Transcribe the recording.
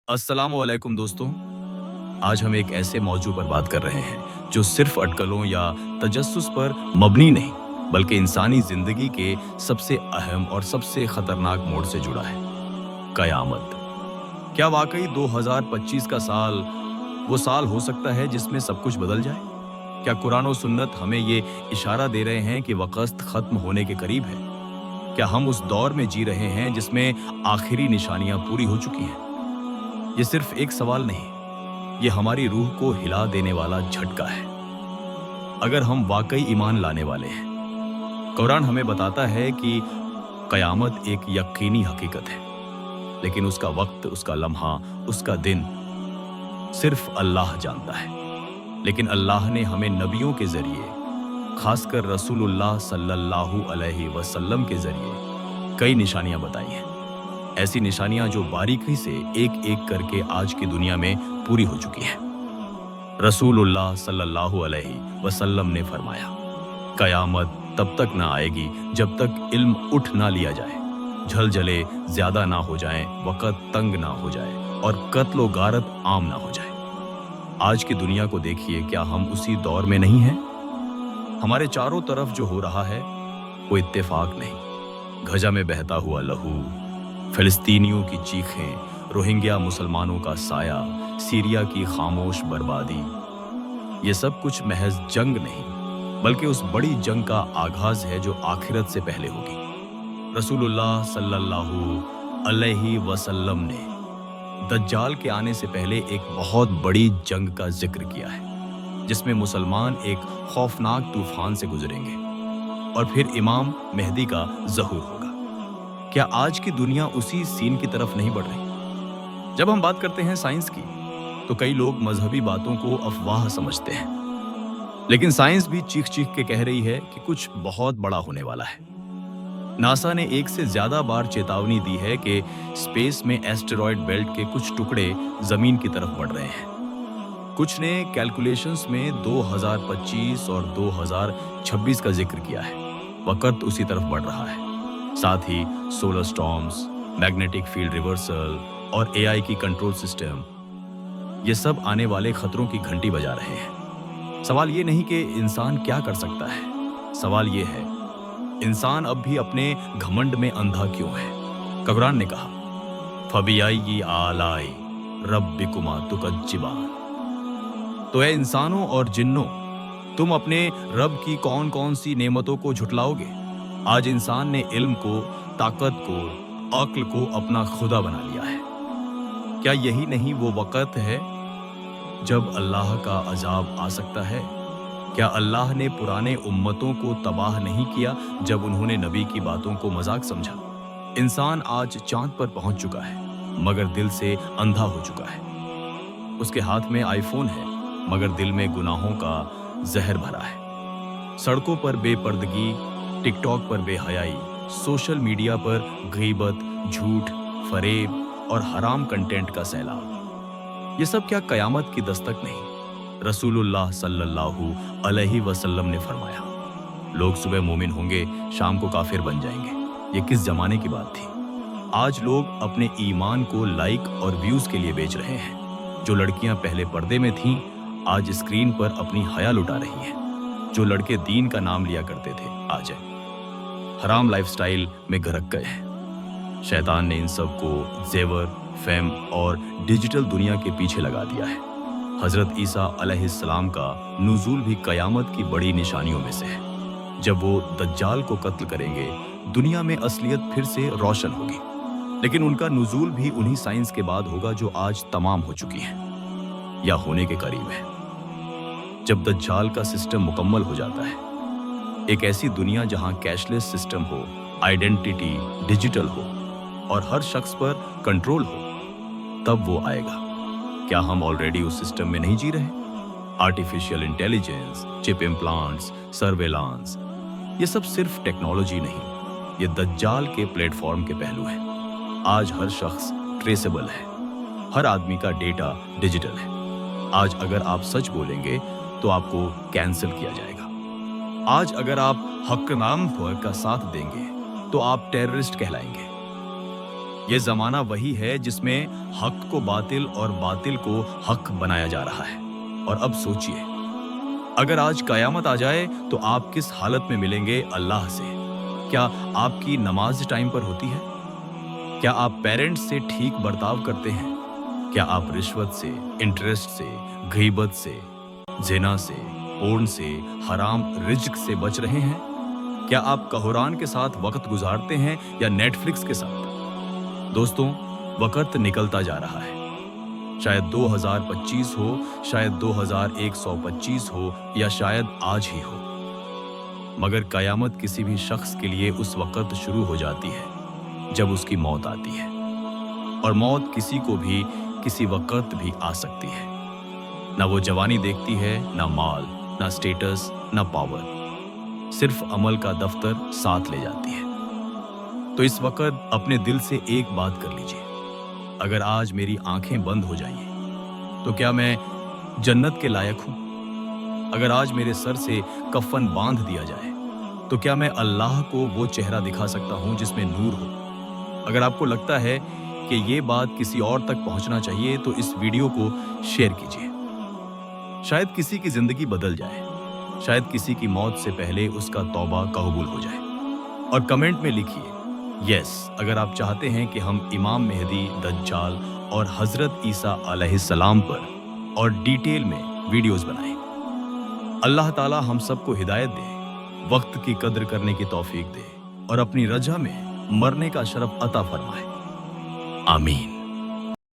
अस्सलाम वालेकुम दोस्तों। आज हम एक ऐसे मौजू पर बात कर रहे हैं जो सिर्फ अटकलों या तजस्सुस पर मबनी नहीं बल्कि इंसानी जिंदगी के सबसे अहम और सबसे खतरनाक मोड़ से जुड़ा है, कयामत। क्या वाकई 2025 का साल वो साल हो सकता है जिसमें सब कुछ बदल जाए? क्या कुरान और सुन्नत हमें ये इशारा दे रहे हैं कि वक़्त खत्म होने के करीब है? क्या हम उस दौर में जी रहे हैं जिसमें आखिरी निशानियां पूरी हो चुकी हैं? ये सिर्फ एक सवाल नहीं, ये हमारी रूह को हिला देने वाला झटका है अगर हम वाकई ईमान लाने वाले हैं। कुरान हमें बताता है कि कयामत एक यकीनी हकीकत है, लेकिन उसका वक्त, उसका लम्हा, उसका दिन सिर्फ अल्लाह जानता है। लेकिन अल्लाह ने हमें नबियों के जरिए, खासकर रसूलुल्लाह सल्लल्लाहु अलैहि वसल्लम के जरिए कई निशानियां बताई हैं। ऐसी निशानियां जो बारीकी से एक एक करके आज की दुनिया में पूरी हो चुकी हैं। रसूलुल्लाह सल्लल्लाहु अलैहि वसल्लम ने फरमाया, कयामत तब तक ना आएगी जब तक इल्म उठ ना लिया जाए, झलझले ज्यादा ना हो जाएं, वक़्त तंग ना हो जाए और कत्ल व गारत आम ना हो जाए। आज की दुनिया को देखिए, क्या हम उसी दौर में नहीं हैं? हमारे चारों तरफ जो हो रहा है वो इत्तेफाक नहीं। गजा में बहता हुआ लहू, फिलिस्तीनियों की चीखें, रोहिंग्या मुसलमानों का साया, सीरिया की खामोश बर्बादी, ये सब कुछ महज जंग नहीं बल्कि उस बड़ी जंग का आगाज है जो आखिरत से पहले होगी। रसूलुल्लाह सल्लल्लाहु अलैहि वसल्लम ने दज्जाल के आने से पहले एक बहुत बड़ी जंग का जिक्र किया है, जिसमें मुसलमान एक खौफनाक तूफान से गुजरेंगे और फिर इमाम मेहदी का ज़हूर होगा। क्या आज की दुनिया उसी सीन की तरफ नहीं बढ़ रही? जब हम बात करते हैं साइंस की, तो कई लोग मजहबी बातों को अफवाह समझते हैं, लेकिन साइंस भी चीख चीख के कह रही है कि कुछ बहुत बड़ा होने वाला है। नासा ने एक से ज्यादा बार चेतावनी दी है कि स्पेस में एस्टेरॉयड बेल्ट के कुछ टुकड़े जमीन की तरफ बढ़ रहे हैं। कुछ ने कैलकुलेशंस में 2025 और 2026 का जिक्र किया है। वक़्त उसी तरफ बढ़ रहा है। साथ ही solar storms, magnetic field reversal और एआई की कंट्रोल सिस्टम, ये सब आने वाले खतरों की घंटी बजा रहे हैं। सवाल ये नहीं कि इंसान क्या कर सकता है, सवाल ये है इंसान अब भी अपने घमंड में अंधा क्यों है। कुरान ने कहा, फबियाई आलाई रब्बिकुमा तुकज्जिबान। तो ऐ इंसानों और जिन्नों, तुम अपने रब की कौन कौन सी नेमतों को झुटलाओगे? आज इंसान ने इल्म को, ताकत को, अक्ल को अपना खुदा बना लिया है। क्या यही नहीं वो वक़्त है जब अल्लाह का अजाब आ सकता है? क्या अल्लाह ने पुराने उम्मतों को तबाह नहीं किया जब उन्होंने नबी की बातों को मजाक समझा? इंसान आज चांद पर पहुंच चुका है मगर दिल से अंधा हो चुका है। उसके हाथ में आईफोन है मगर दिल में गुनाहों का जहर भरा है। सड़कों पर बेपर्दगी, टिकटॉक पर बेहयाई, सोशल मीडिया पर गीबत, झूठ, फरेब और हराम कंटेंट का सैलाब, ये सब क्या कयामत की दस्तक नहीं? रसूलुल्लाह सल्लल्लाहु अलैहि वसल्लम ने फरमाया, लोग सुबह मोमिन होंगे, शाम को काफिर बन जाएंगे। ये किस जमाने की बात थी? आज लोग अपने ईमान को लाइक और व्यूज के लिए बेच रहे हैं। जो लड़कियां पहले पर्दे में थीं, आज स्क्रीन पर अपनी हया लुटा रही हैं। जो लड़के दीन का नाम लिया करते थे, आज हराम लाइफस्टाइल में गरक गए हैं। शैतान ने इन सब को जेवर, फेम और डिजिटल दुनिया के पीछे लगा दिया है। हजरत ईसा अलैहिस्सलाम का नुज़ूल भी कयामत की बड़ी निशानियों में से है। जब वो दज्जाल को कत्ल करेंगे, दुनिया में असलियत फिर से रोशन होगी। लेकिन उनका नुज़ूल भी उन्हीं साइंस के बाद होगा जो आज तमाम हो चुकी है या होने के करीब है। जब दज्जाल का सिस्टम मुकम्मल हो जाता है, एक ऐसी दुनिया जहां कैशलेस सिस्टम हो, आइडेंटिटी डिजिटल हो और हर शख्स पर कंट्रोल हो, तब वो आएगा। क्या हम ऑलरेडी उस सिस्टम में नहीं जी रहे? Artificial intelligence, chip implants, surveillance, ये सब सिर्फ टेक्नोलॉजी नहीं, ये दज्जाल के प्लेटफॉर्म के पहलू हैं। आज हर शख्स ट्रेसेबल है, हर आदमी का डेटा डिजिटल है। आज अगर आप सच बोलेंगे तो आपको कैंसिल किया जाएगा। आज अगर आप हक नाम का साथ देंगे तो आप टेररिस्ट कहलाएंगे। ये जमाना वही है जिसमें हक को बातिल और बातिल को हक बनाया जा रहा है। और अब सोचिए, अगर आज कयामत आ जाए तो आप किस हालत में मिलेंगे अल्लाह से? क्या आपकी नमाज टाइम पर होती है? क्या आप पेरेंट्स से ठीक बर्ताव करते हैं? क्या आप रिश्वत से, इंटरेस्ट से, गीबत से, जिना से, पोर्न से, हराम रिज्क से बच रहे हैं? क्या आप कुरान के साथ वक्त गुजारते हैं या नेटफ्लिक्स के साथ? दोस्तों, वक्त निकलता जा रहा है। शायद 2025 हो, शायद 2125 हो, या शायद आज ही हो, मगर कयामत किसी भी शख्स के लिए उस वक्त शुरू हो जाती है जब उसकी मौत आती है। और मौत किसी को भी किसी वक्त भी आ सकती है। ना वो जवानी देखती है, ना माल, ना स्टेटस, ना पावर, सिर्फ अमल का दफ्तर साथ ले जाती है। तो इस वक्त अपने दिल से एक बात कर लीजिए, अगर आज मेरी आंखें बंद हो जाएं, तो क्या मैं जन्नत के लायक हूं? अगर आज मेरे सर से कफन बांध दिया जाए, तो क्या मैं अल्लाह को वो चेहरा दिखा सकता हूं जिसमें नूर हो? अगर आपको लगता है कि ये बात किसी और तक पहुंचना चाहिए, तो इस वीडियो को शेयर कीजिए। शायद किसी की जिंदगी बदल जाए, शायद किसी की मौत से पहले उसका तौबा कबूल हो जाए। और कमेंट में लिखिए यस अगर आप चाहते हैं कि हम इमाम मेहदी, दज्जाल और हजरत ईसा अलैहिस्सलाम पर और डिटेल में वीडियोस बनाएं। अल्लाह ताला हम सबको हिदायत दे, वक्त की कद्र करने की तौफीक दे और अपनी रजा में मरने का शरफ अता फरमाए। आमीन।